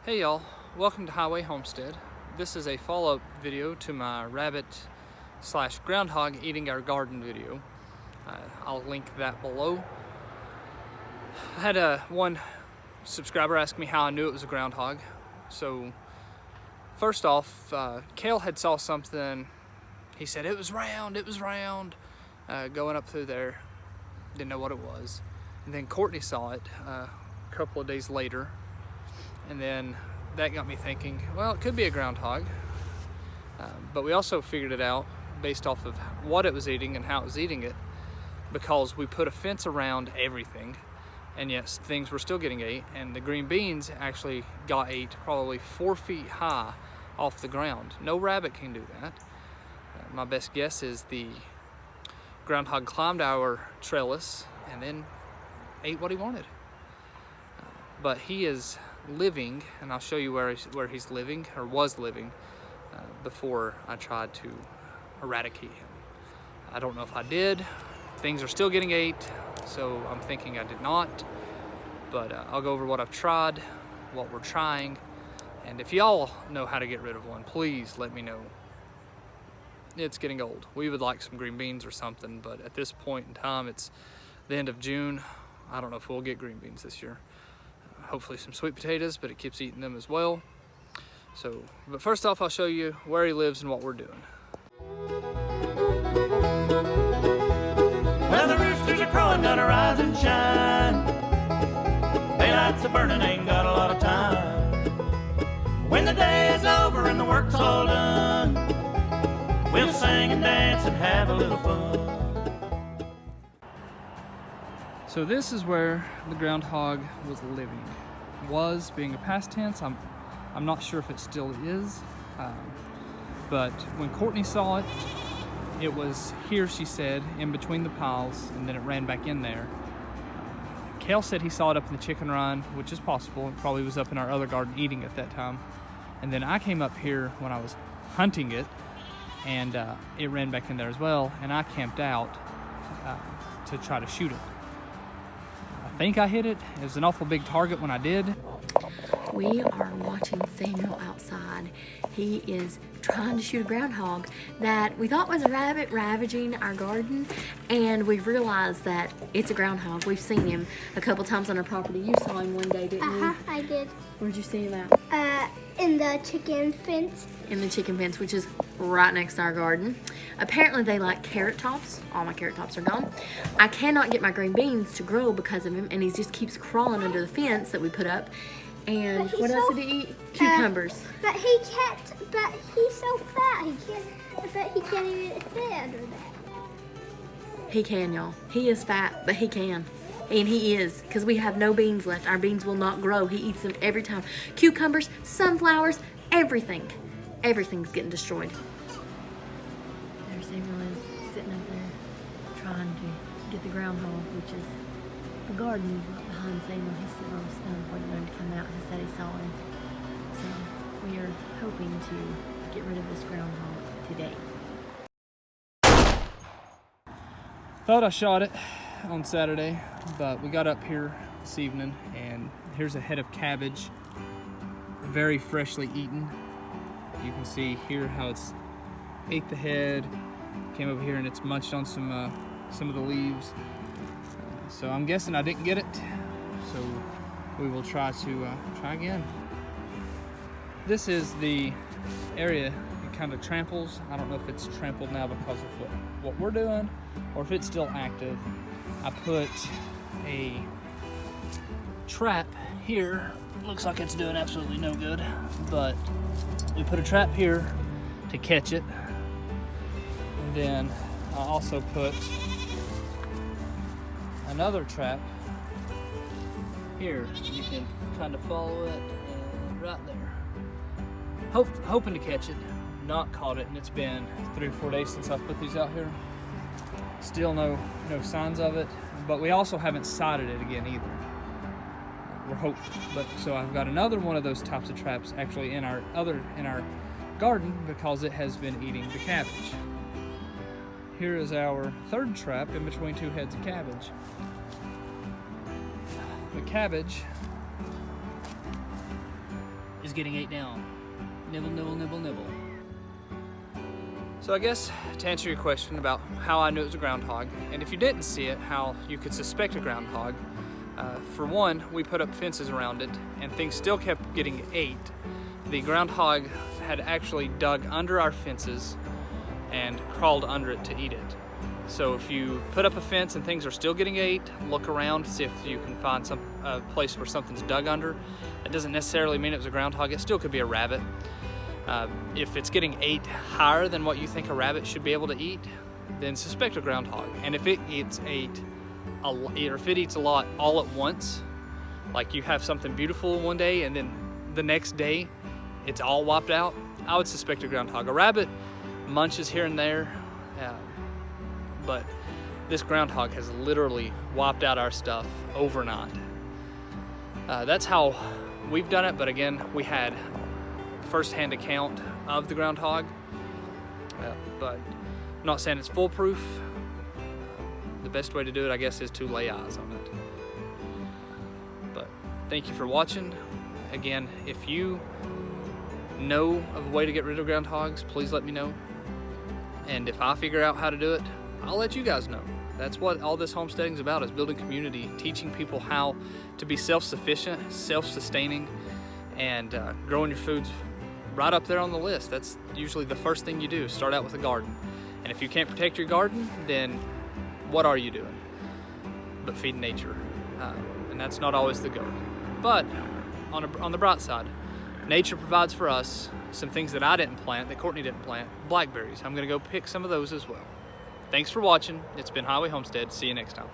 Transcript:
Hey y'all, welcome to Highway Homestead. This is a follow-up video to my rabbit/groundhog eating our garden video. I'll link that below. I had one subscriber ask me how I knew it was a groundhog. So first off, Kale had saw something. He said it was round, going up through there. Didn't know what it was. And then Courtney saw it a couple of days later. And then that got me thinking, well, it could be a groundhog. But we also figured it out based off of what it was eating and how it was eating it, because we put a fence around everything, and yes, things were still getting ate, and the green beans actually got ate probably 4 feet high off the ground. No rabbit can do that. My best guess is the groundhog climbed our trellis and then ate what he wanted. But he is living, and I'll show you where he's living, or was living, before I tried to eradicate him. I don't know if I did. Things are still getting ate, so I'm thinking I did not. But I'll go over what I've tried, what we're trying, and if y'all know how to get rid of one, please let me know. It's getting old. We would like some green beans or something, but at this point in time, it's the end of June. I don't know if we'll get green beans this year. Hopefully some sweet potatoes, but it keeps eating them as well. But first off, I'll show you where he lives and what we're doing. Well, the roosters are crowing, gotta rise and shine. Daylight's a burning, ain't got a lot of time. When the day is over and the work's all done, we'll sing and dance and have a little fun. So this is where the groundhog was living. Was being a past tense. I'm not sure if it still is, but when Courtney saw it, it was here, she said, in between the piles, and then it ran back in there. Kale said he saw it up in the chicken run, which is possible. It probably was up in our other garden eating at that time. And then I came up here when I was hunting it, and it ran back in there as well, and I camped out to try to shoot it. I think I hit it. It was an awful big target when I did. We are watching Samuel outside. He is trying to shoot a groundhog that we thought was a rabbit ravaging our garden, and we realized that it's a groundhog. We've seen him a couple times on our property. You saw him one day, didn't you? I did. Where'd you see him at? In the chicken fence. In the chicken fence, which is right next to our garden. Apparently they like carrot tops. All my carrot tops are gone. I cannot get my green beans to grow because of him, and he just keeps crawling under the fence that we put up. And what else did he eat? Cucumbers. But he's so fat. I bet he can't even fit under that. He can, y'all. He is fat, but he can. And he is, because we have no beans left. Our beans will not grow. He eats them every time. Cucumbers, sunflowers, everything. Everything's getting destroyed. There Samuel is, sitting up there, trying to get the groundhog, which is the garden behind Samuel. He's sitting on a stone waiting for him to come out. He said he saw him. So we are hoping to get rid of this groundhog today. Thought I shot it on Saturday, but we got up here this evening, and here's a head of cabbage, very freshly eaten. You can see here how it's ate the head, came over here and it's munched on some of the leaves. So I'm guessing I didn't get it, so we will try again. This is the area it kind of tramples. I don't know if it's trampled now because of what we're doing, or if it's still active. I put a trap here. Looks like it's doing absolutely no good, but we put a trap here to catch it. And then I also put another trap here. You can kind of follow it, and right there. Hoping to catch it. Not caught it, and it's been 3 or 4 days since I've put these out here. Still no signs of it, but we also haven't sighted it again either. We're hopeful. But so I've got another one of those types of traps actually in our garden, because it has been eating the cabbage. Here is our third trap in between 2 heads of cabbage. The cabbage is getting ate down. Nibble, nibble, nibble, nibble. So I guess to answer your question about how I knew it was a groundhog, and if you didn't see it, how you could suspect a groundhog, for one, we put up fences around it and things still kept getting ate. The groundhog had actually dug under our fences and crawled under it to eat it. So if you put up a fence and things are still getting ate, look around, see if you can find a place where something's dug under. That doesn't necessarily mean it was a groundhog. It still could be a rabbit. If it's getting ate higher than what you think a rabbit should be able to eat, then suspect a groundhog. And if it eats a lot all at once, like you have something beautiful one day and then the next day it's all wiped out, I would suspect a groundhog. A rabbit munches here and there, but this groundhog has literally wiped out our stuff overnight. That's how we've done it, but again, we had first-hand account of the groundhog, but I'm not saying it's foolproof. The best way to do it, I guess, is to lay eyes on it. But thank you for watching. Again, if you know of a way to get rid of groundhogs, please let me know. And if I figure out how to do it, I'll let you guys know. That's what all this homesteading is about, is building community, teaching people how to be self-sufficient, self-sustaining, and growing your foods right up there on the list. That's usually the first thing you do, start out with a garden. And if you can't protect your garden, then what are you doing but feed nature? And that's not always the goal. But on the bright side, nature provides for us some things that I didn't plant, that Courtney didn't plant, blackberries. I'm gonna go pick some of those as well. Thanks for watching. It's been Highway Homestead. See you next time.